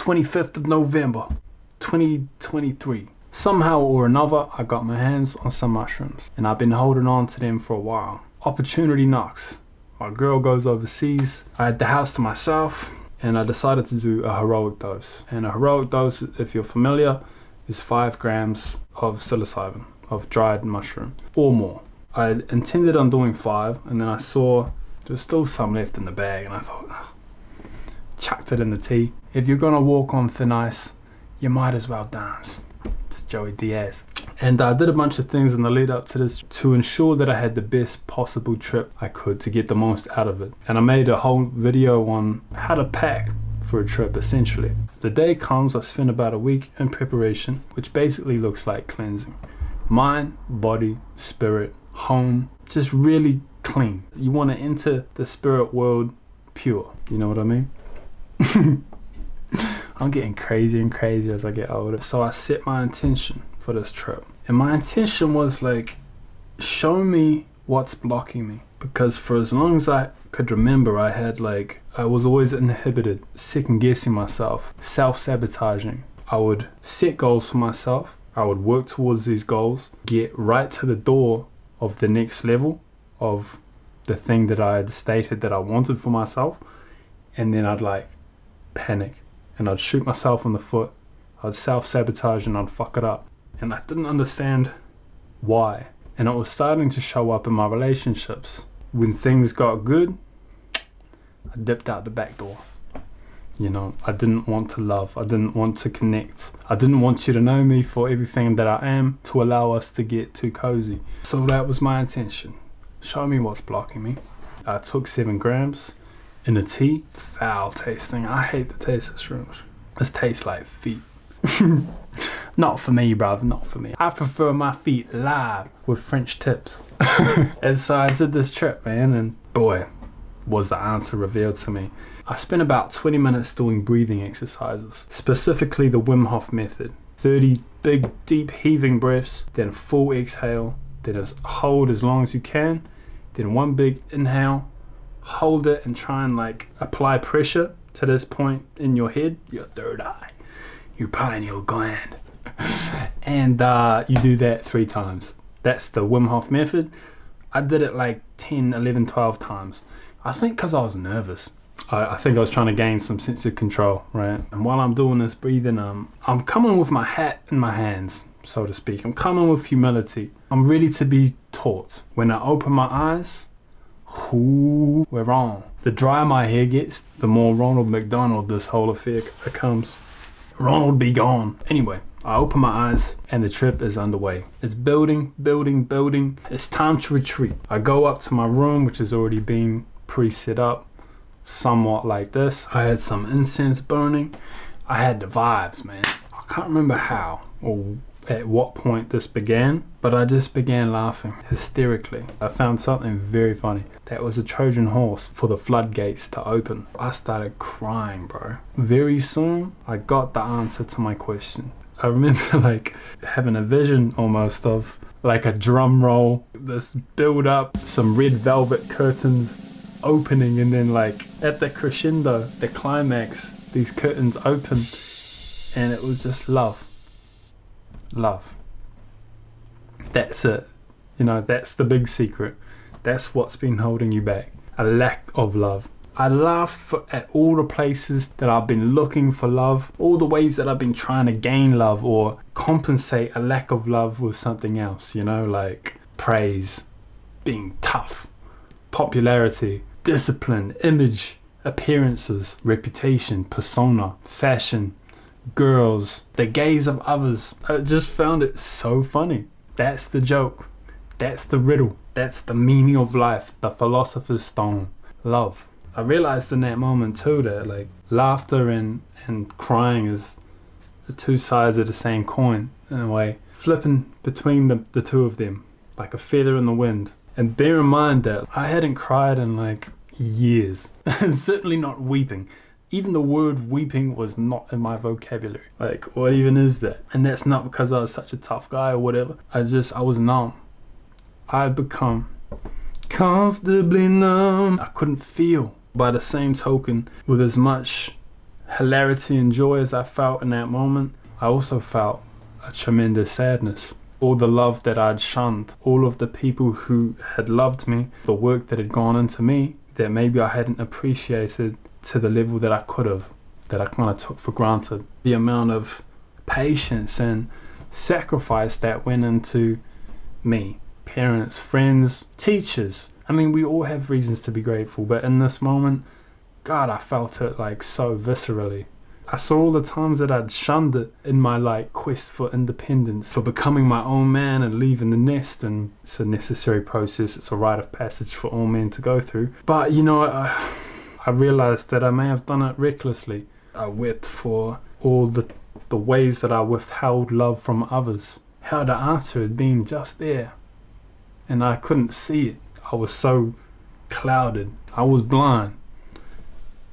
25th of November, 2023. Somehow or another, I got my hands on some mushrooms, and I've been holding on to them for a while. Opportunity knocks. My girl goes overseas. I had the house to myself, and I decided to do a heroic dose. And a heroic dose, if you're familiar, is 5 grams of psilocybin, of dried mushroom, or more. I intended on doing 5, and then I saw there was still some left in the bag, and I thought, chucked it in the tea. If you're gonna walk on thin ice, you might as well dance. It's Joey Diaz. And I did a bunch of things in the lead up to this to ensure that I had the best possible trip I could to get the most out of it. And I made a whole video on how to pack for a trip, essentially. The day comes, I've spent about a week in preparation, which basically looks like cleansing. Mind, body, spirit, home, just really clean. You want to enter the spirit world pure, you know what I mean? I'm getting crazier and crazier as I get older. So I set my intention for this trip. And my intention was like, show me what's blocking me. Because for as long as I could remember, I was always inhibited, second guessing myself, self-sabotaging. I would set goals for myself. I would work towards these goals, get right to the door of the next level of the thing that I had stated that I wanted for myself. And then I'd like panic and I'd shoot myself in the foot. I'd self-sabotage and I'd fuck it up. And I didn't understand why. And it was starting to show up in my relationships. When things got good, I dipped out the back door. You know, I didn't want to love. I didn't want to connect. I didn't want you to know me for everything that I am, to allow us to get too cozy. So that was my intention. Show me what's blocking me. I took 7 grams in a tea. Foul tasting. I hate the taste of shrooms. This tastes like feet. Not for me, bruv, not for me. I prefer my feet live with French tips. And so I did this trip, man, and boy, was the answer revealed to me. I spent about 20 minutes doing breathing exercises, specifically the Wim Hof method. 30 big, deep heaving breaths, then full exhale, then hold as long as you can, then one big inhale, hold it and try and like apply pressure to this point in your head, your third eye, your pineal gland. And you do that 3 times. That's the Wim Hof method. I did it like 10, 11, 12 times. I think because I was nervous. I think I was trying to gain some sense of control, right? And while I'm doing this breathing, I'm coming with my hat in my hands, so to speak. I'm coming with humility. I'm ready to be taught. When I open my eyes, ooh, we're on. The drier my hair gets, the more Ronald McDonald this whole affair becomes. Ronald be gone. Anyway, I open my eyes and the trip is underway. It's building, building, building. It's time to retreat. I go up to my room, which has already been pre-set up, somewhat like this. I had some incense burning. I had the vibes, man. I can't remember how or at what point this began, but I just began laughing hysterically. I found something very funny. That was a Trojan horse for the floodgates to open. I started crying, bro. Very soon, I got the answer to my question. I remember like having a vision almost of like a drum roll, this build up, some red velvet curtains opening, and then like at the crescendo, the climax, these curtains open, and it was just love. That's it. You know, that's the big secret. That's what's been holding you back. A lack of love. I laughed at all the places that I've been looking for love, all the ways that I've been trying to gain love or compensate a lack of love with something else, you know, like praise, being tough, popularity, discipline, image, appearances, reputation, persona, fashion, girls, the gaze of others. I just found it so funny. That's the joke. That's the riddle. That's the meaning of life, the philosopher's stone. Love. I realized in that moment too that like laughter and crying is the 2 sides of the same coin in a way. Flipping between the 2 of them like a feather in the wind. And bear in mind that I hadn't cried in like years. Certainly not weeping. Even the word weeping was not in my vocabulary. Like, what even is that? And that's not because I was such a tough guy or whatever. I was numb. I had become comfortably numb. I couldn't feel. By the same token, with as much hilarity and joy as I felt in that moment, I also felt a tremendous sadness. All the love that I'd shunned, all of the people who had loved me, the work that had gone into me, that maybe I hadn't appreciated to the level that I could have, that I kind of took for granted. The amount of patience and sacrifice that went into me, parents, friends, teachers. I mean, we all have reasons to be grateful, but in this moment, God, I felt it like so viscerally. I saw all the times that I'd shunned it in my like quest for independence, for becoming my own man and leaving the nest, and it's a necessary process, it's a rite of passage for all men to go through. But you know, I realized that I may have done it recklessly. I wept for all the ways that I withheld love from others, how the answer had been just there and I couldn't see it. I was so clouded, I was blind,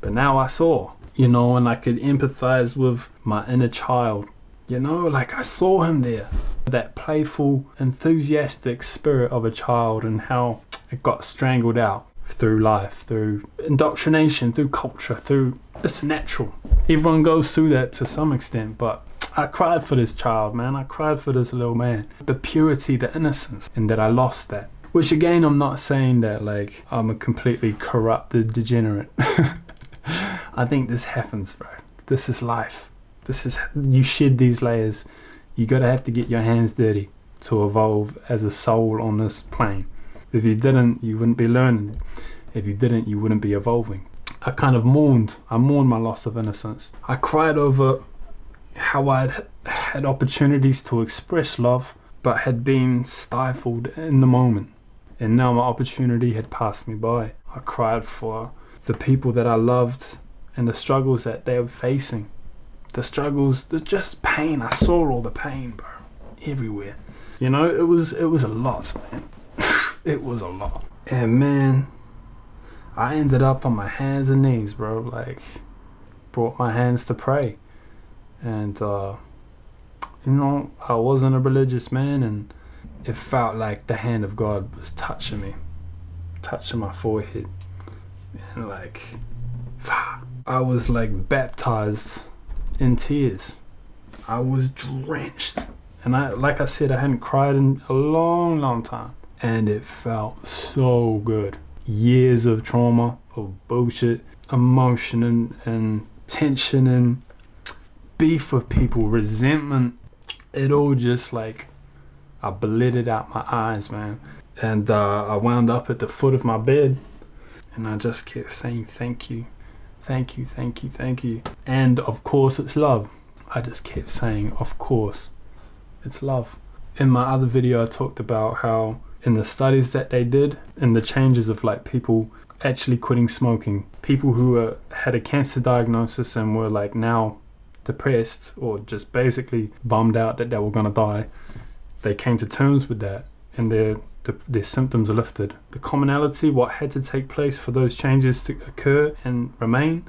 but now I saw. You know, and I could empathize with my inner child. You know, like I saw him there. That playful, enthusiastic spirit of a child, and how it got strangled out through life, through indoctrination, through culture, through... It's natural. Everyone goes through that to some extent, but I cried for this child, man. I cried for this little man. The purity, the innocence, and that I lost that. Which again, I'm not saying that like I'm a completely corrupted degenerate. I think this happens, bro. This is life. You shed these layers. You gotta have to get your hands dirty to evolve as a soul on this plane. If you didn't, you wouldn't be learning. If you didn't, you wouldn't be evolving. I kind of mourned my loss of innocence. I cried over how I'd had opportunities to express love, but had been stifled in the moment. And now my opportunity had passed me by. I cried for the people that I loved and the struggles that they were facing. The struggles, the just pain. I saw all the pain, bro, everywhere. You know, it was a lot, man. It was a lot. And man, I ended up on my hands and knees, bro. Like, brought my hands to pray. And, you know, I wasn't a religious man, and it felt like the hand of God was touching me, touching my forehead. And like, I was like baptized in tears. I was drenched. And like I said, I hadn't cried in a long time. And it felt so good. Years of trauma, of bullshit, emotion and tension and beef with people, resentment. It all just like, I bled it out my eyes, man. And I wound up at the foot of my bed. And I just kept saying, thank you, thank you, thank you, thank you. And of course it's love. I just kept saying, of course, it's love. In my other video, I talked about how in the studies that they did, and the changes of like people actually quitting smoking, people who had a cancer diagnosis and were like now depressed or just basically bummed out that they were gonna die, they came to terms with that and their symptoms are lifted. The commonality, what had to take place for those changes to occur and remain,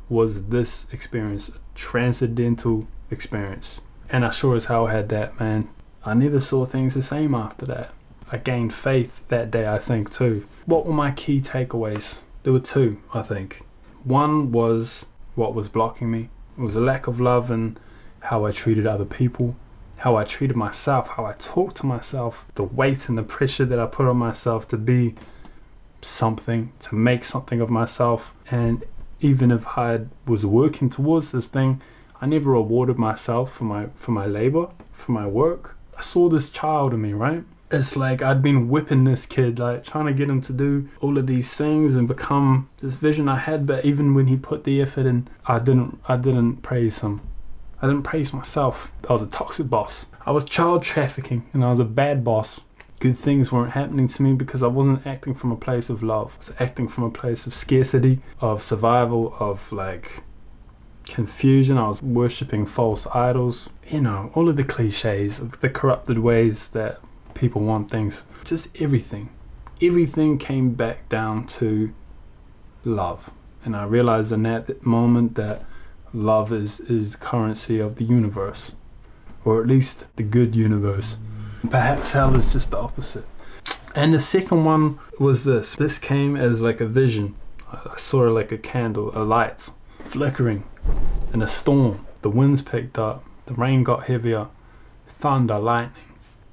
was this experience, a transcendental experience. And I sure as hell had that, man. I never saw things the same after that. I gained faith that day, I think, too. What were my key takeaways? There were two, I think. One was what was blocking me. It was a lack of love and how I treated other people, how I treated myself, how I talked to myself, the weight and the pressure that I put on myself to be something, to make something of myself. And even if I was working towards this thing, I never rewarded myself for my labor, for my work. I saw this child in me, right? It's like I'd been whipping this kid, like trying to get him to do all of these things and become this vision I had. But even when he put the effort in, I didn't praise him. I didn't praise myself. I was a toxic boss. I was child trafficking and I was a bad boss. Good things weren't happening to me because I wasn't acting from a place of love. I was acting from a place of scarcity, of survival, of like confusion. I was worshipping false idols. You know, all of the cliches, of the corrupted ways that people want things. Just everything. Everything came back down to love. And I realized in that moment that love is the currency of the universe, or at least the good universe. Perhaps hell is just the opposite. And the second one was this. This came as like a vision. I saw it like a candle, a light, flickering. in a storm. The winds picked up, the rain got heavier, thunder, lightning.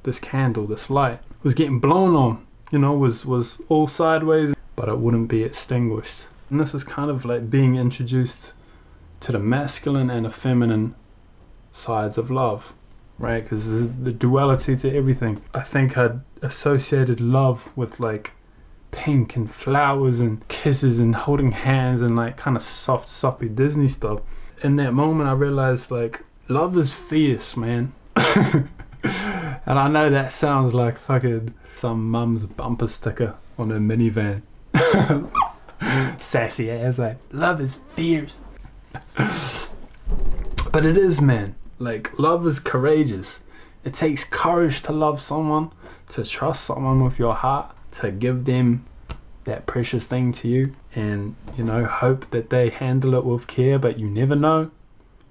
This candle, this light was getting blown on, you know, was all sideways, but it wouldn't be extinguished. And this is kind of like being introduced to the masculine and the feminine sides of love, right? Because there's the duality to everything. I think I'd associated love with like pink and flowers and kisses and holding hands and like kind of soft, soppy Disney stuff. In that moment, I realized like love is fierce, man. And I know that sounds like fucking some mum's bumper sticker on a minivan. Sassy ass, like, love is fierce. But it is, man. Like, love is courageous. It takes courage to love someone, to trust someone with your heart, to give them that precious thing to you, and, you know, hope that they handle it with care, but you never know.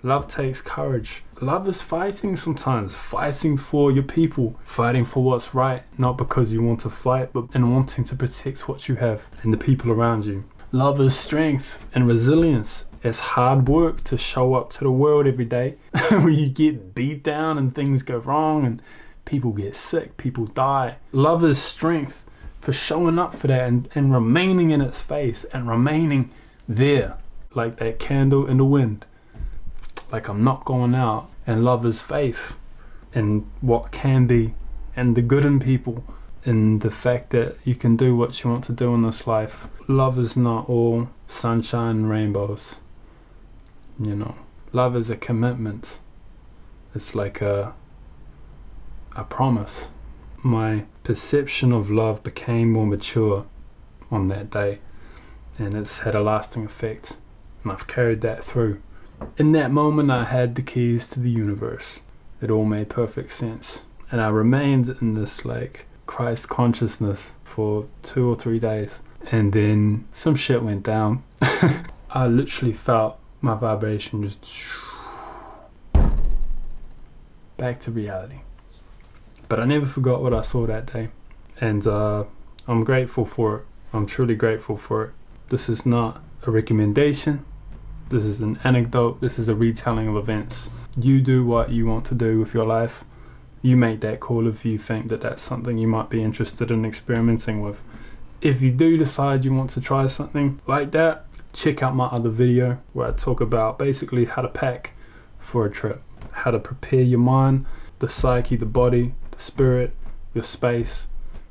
Love takes courage. Love is fighting sometimes, fighting for your people, fighting for what's right, not because you want to fight, but in wanting to protect what you have and the people around you. Love is strength and resilience. It's hard work to show up to the world every day when you get beat down and things go wrong and people get sick, people die. Love is strength for showing up for that and remaining in its face and remaining there, like that candle in the wind. Like, I'm not going out. And love is faith in what can be, and the good in people, and the fact that you can do what you want to do in this life. Love is not all sunshine and rainbows, you know. Love is a commitment. It's like a promise. My perception of love became more mature on that day, and it's had a lasting effect, and I've carried that through. In that moment, I had the keys to the universe. It all made perfect sense. And I remained in this like Christ consciousness for 2 or 3 days. And then some shit went down. I literally felt my vibration just back to reality. But I never forgot what I saw that day. And I'm grateful for it. I'm truly grateful for it. This is not a recommendation. This is an anecdote. This is a retelling of events. You do what you want to do with your life. You make that call if you think that that's something you might be interested in experimenting with. If you do decide you want to try something like that, check out my other video where I talk about basically how to pack for a trip, how to prepare your mind, the psyche, the body, the spirit, your space,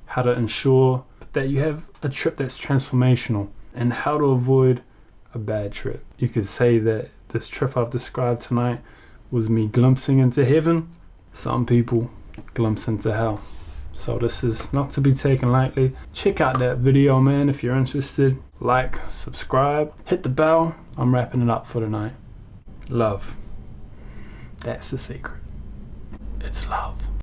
how to ensure that you have a trip that's transformational, and how to avoid a bad trip. You could say that this trip I've described tonight was me glimpsing into heaven. Some people glimpse into hell. So this is not to be taken lightly. Check out that video, man, if you're interested. Like, subscribe, hit the bell. I'm wrapping it up for tonight. Love. That's the secret. It's love.